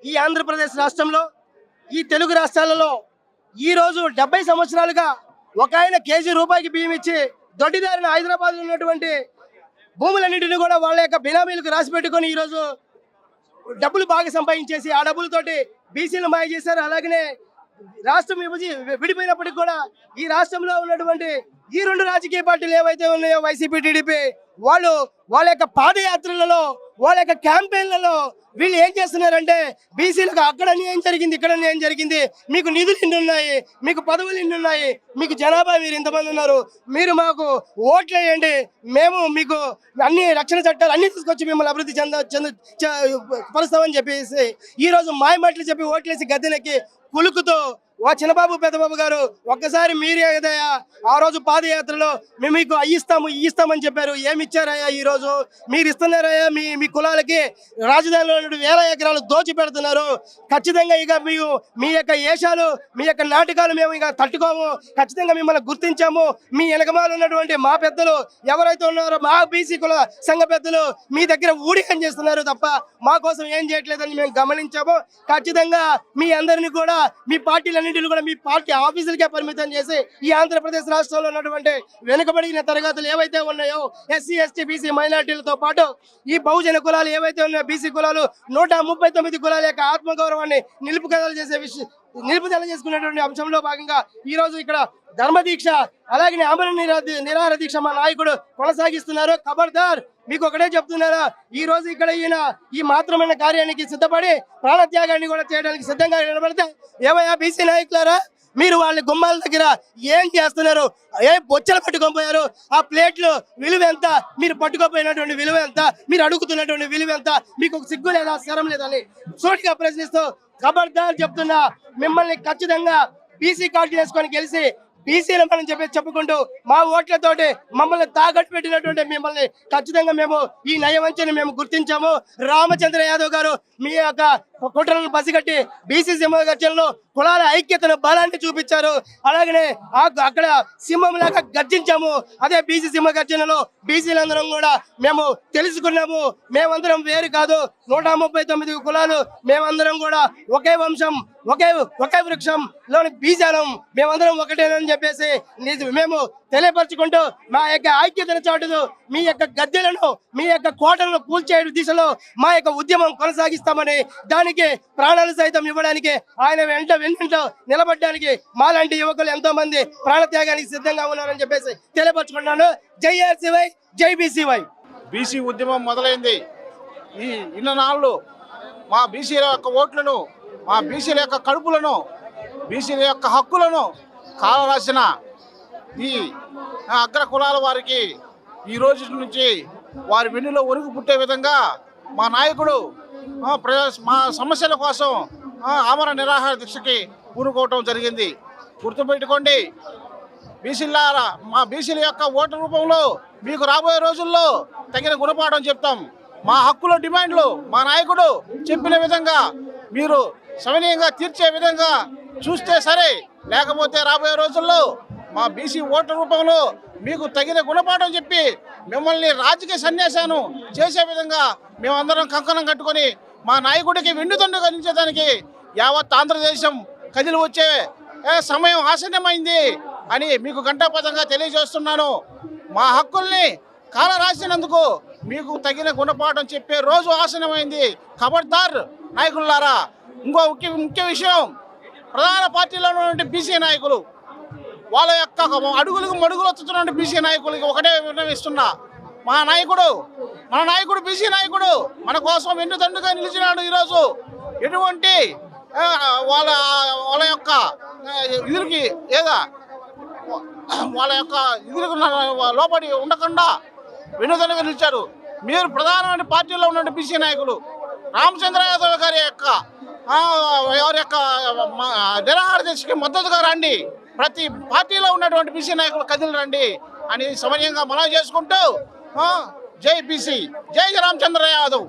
ఈ ఆంధ్రప్రదేశ్ రాష్ట్రంలో ఈ తెలుగు రాష్ట్రాలలో ఈరోజు 70 సంవత్సరాలుగా ఒక ఆయన కేజీ రూపాయికి బియ్యం ఇచ్చి దొడ్డిదారిన హైదరాబాద్లో ఉన్నటువంటి భూములన్నింటినీ కూడా వాళ్ళ యొక్క బినామీలకు రాసి పెట్టుకొని ఈరోజు డబ్బులు బాగా సంపాదించేసి ఆ డబ్బులతోటి బీసీలు మాయ చేశారు. అలాగనే రాష్ట్రం విడిపోయినప్పటికీ కూడా ఈ రాష్ట్రంలో ఉన్నటువంటి ఈ రెండు రాజకీయ పార్టీలు ఏవైతే ఉన్నాయో వైసీపీ టీడీపీ వాళ్ళు వాళ్ళ యొక్క పాదయాత్రలలో వాళ్ళ యొక్క క్యాంపెయిన్లలో వీళ్ళు ఏం చేస్తున్నారంటే బీసీలకు అక్కడ ఏం జరిగింది ఇక్కడ ఏం జరిగింది, మీకు నిధులు ఎన్ని ఉన్నాయి, మీకు పదవులు ఎన్ని ఉన్నాయి, మీకు జనాభా మీరు ఇంతమంది ఉన్నారు, మీరు మాకు ఓట్లు వేయండి, మేము మీకు అన్ని రక్షణ చట్టాలు అన్ని తీసుకొచ్చి మిమ్మల్ని అభివృద్ధి పరుస్తామని చెప్పేసి ఈరోజు మాయమాటలు చెప్పి ఓట్లేసి గద్దెనెక్కి కులుకుతో చిన్నబాబు పెద్దబాబు గారు ఒక్కసారి మీరే కదయా ఆ రోజు పాదయాత్రలో మేము మీకు ఇస్తామని చెప్పారు, ఏమి ఇచ్చారయ్యా? ఈ రోజు మీరు ఇస్తున్నారయ్యా మీ కులాలకి రాజధానిలో 1000 ఎకరాలు దోచి పెడుతున్నారు. ఖచ్చితంగా ఇక మీ యొక్క ఏషాలు మీ యొక్క నాటకాలు మేము ఇక తట్టుకోము, ఖచ్చితంగా మిమ్మల్ని గుర్తించాము. మీ వెనకమాల ఉన్నటువంటి మా పెద్దలు ఎవరైతే ఉన్నారో మా బీసీ కుల సంఘ పెద్దలు మీ దగ్గర ఊడికం చేస్తున్నారు తప్ప మా కోసం ఏం చేయట్లేదని మేము గమనించాము. ఖచ్చితంగా మీ అందరినీ కూడా మీ పార్టీలన్నింటినీ కూడా మీ పార్టీ ఆఫీసులకే పరిమితం చేసి ఈ ఆంధ్రప్రదేశ్ రాష్ట్రంలో ఉన్నటువంటి వెనుకబడిన తరగతులు ఏవైతే ఉన్నాయో ఎస్సీ ఎస్టీ బీసీ మైనార్టీలతో పాటు ఈ బహుజన కులాలు ఏవైతే ఉన్నాయో బీసీ కులాలు 139 కులాల యొక్క ఆత్మగౌరవాన్ని నిలుపుదల చేసుకునేటువంటి అంశంలో భాగంగా ఈ రోజు ఇక్కడ ధర్మదీక్ష అలాగే ఆమరణ నిరాహార దీక్ష మా నాయకుడు కొనసాగిస్తున్నారు. ఖబర్దార్, మీకు ఒకటే చెప్తున్నారా, ఈ రోజు ఇక్కడ ఈ మాత్రమైన కార్యానికి సిద్ధపడి ప్రాణత్యాగాన్ని కూడా చేయడానికి సిద్ధంగా నిలబడితే ఏమయ్యా బీసీ నాయకులారా, మీరు వాళ్ళ గుమ్మాల దగ్గర ఏం చేస్తున్నారు? బొచ్చలు పట్టుకోపోయారు, ఆ ప్లేట్లు విలువ ఎంత, మీరు పట్టుకోపోయినటువంటి విలువ ఎంత, మీరు అడుగుతున్నటువంటి విలువ ఎంత, మీకు సిగ్గు లేదా శరం లేదని సూటిగా ప్రశ్నిస్తూ ఖబర్దార్ చెప్తున్నా, మిమ్మల్ని ఖచ్చితంగా బీసీ కార్డు వేసుకొని గెలిచి బీసీలు మనం చెప్పుకుంటూ మా ఓట్లతోటి మమ్మల్ని తాకట్టు పెట్టినటువంటి మిమ్మల్ని ఖచ్చితంగా మేము ఈ నయవంచని మేము గుర్తించాము. రామచంద్ర యాదవ్ గారు మీ యొక్క కుట్రలను పసిగట్టి బీసీ సింహగర్జనలో కులాల ఐక్యతను బలాన్ని చూపించారు. అలాగనే అక్కడ సింహం లాగా గర్జించాము. అదే బీసీ సింహగర్జనలో బీసీలందరం కూడా మేము తెలుసుకున్నాము, మేమందరం వేరు కాదు, 139 కులాలు మేమందరం కూడా ఒకే వంశం ఒకే వృక్షంలోని బీజాలం, మేమందరం ఒకటేనని చెప్పేసి మేము తెలియపరచుకుంటూ మా యొక్క ఐక్యతను చాటుతూ మీ యొక్క గద్దెలను మీ యొక్క కోటలను కూల్చే దిశలో మా యొక్క ఉద్యమం కొనసాగిస్తామని, దానికి ప్రాణాలు సైతం ఇవ్వడానికి ఆయన వెంట నిలబడడానికి మాలాంటి యువకులు ఎంతో మంది ప్రాణత్యాగానికి సిద్ధంగా ఉన్నారని చెప్పేసి తెలియపరచుకున్నాను. జై ఆర్సీవై, జై బీసీవై. బీసీ ఉద్యమం మొదలైంది. ఈ ఇన్నాళ్ళు మా బీసీల యొక్క ఓట్లను, మా బీసీల యొక్క కడుపులను, బీసీల యొక్క హక్కులను కాలరాసిన ఈ అగ్ర కులాల వారికి ఈ రోజు నుంచి వారి వెన్నులో ఒరుగు పుట్టే విధంగా మా నాయకుడు మా సమస్యల కోసం ఆమరణ నిరాహార దీక్షకి పూనుకోవటం జరిగింది. గుర్తుపెట్టుకోండి బీసీలారా, మా బీసీల యొక్క ఓటు రూపంలో మీకు రాబోయే రోజుల్లో తగిన గుణపాఠం చెప్తాం. మా హక్కుల డిమాండ్లు మా నాయకుడు చెప్పిన విధంగా మీరు సవినీయంగా తీర్చే విధంగా చూస్తే సరే, లేకపోతే రాబోయే రోజుల్లో మా బీసీ ఓటు రూపంలో మీకు తగిన గుణపాఠం చెప్పి మిమ్మల్ని రాజకీయ సన్యాసాన్ని చేసే విధంగా మేమందరం కంకణం కట్టుకొని మా నాయకుడికి వెన్నుదండుగా నిలిచేదానికి యావత్ ఆంధ్రదేశం కదిలి వచ్చే సమయం ఆసన్నమైంది అని మీకు ఘంటాపథంగా తెలియజేస్తున్నాను. మా హక్కుల్ని కాల రాసినందుకు మీకు తగిన గుణపాఠం చెప్పే రోజు ఆసన్నమైంది. ఖబర్దార్ నాయకులారా. ఇంకో ముఖ్య విషయం, ప్రధాన పార్టీలో ఉన్నటువంటి బీసీ నాయకులు వాళ్ళ యొక్క అడుగులకు మడుగులు వస్తున్నటువంటి బీసీ నాయకులకి ఒకటే విన్నవిస్తున్నా, మన నాయకుడు బీసీ నాయకుడు మన కోసం వెన్నుదండుగా నిలిచినాడు. ఈరోజు ఎటువంటి వాళ్ళ యొక్క ఎదురుకి వాళ్ళ యొక్క ఎదురుకు లోపడి ఉండకుండా వెన్నుదండుగా నిలిచారు. మీరు ప్రధానమైన పార్టీలో ఉన్న బీసీ నాయకులు రామచంద్ర యాదవ్ గారి యొక్క నిరాహార దీక్షకి మద్దతుగా రండి, ప్రతి పార్టీలో ఉన్నటువంటి బీసీ నాయకులు కదిలి రండి అని సమన్వయంగా మనవి చేసుకుంటూ జై బీసీ, జై రామచంద్ర యాదవ్.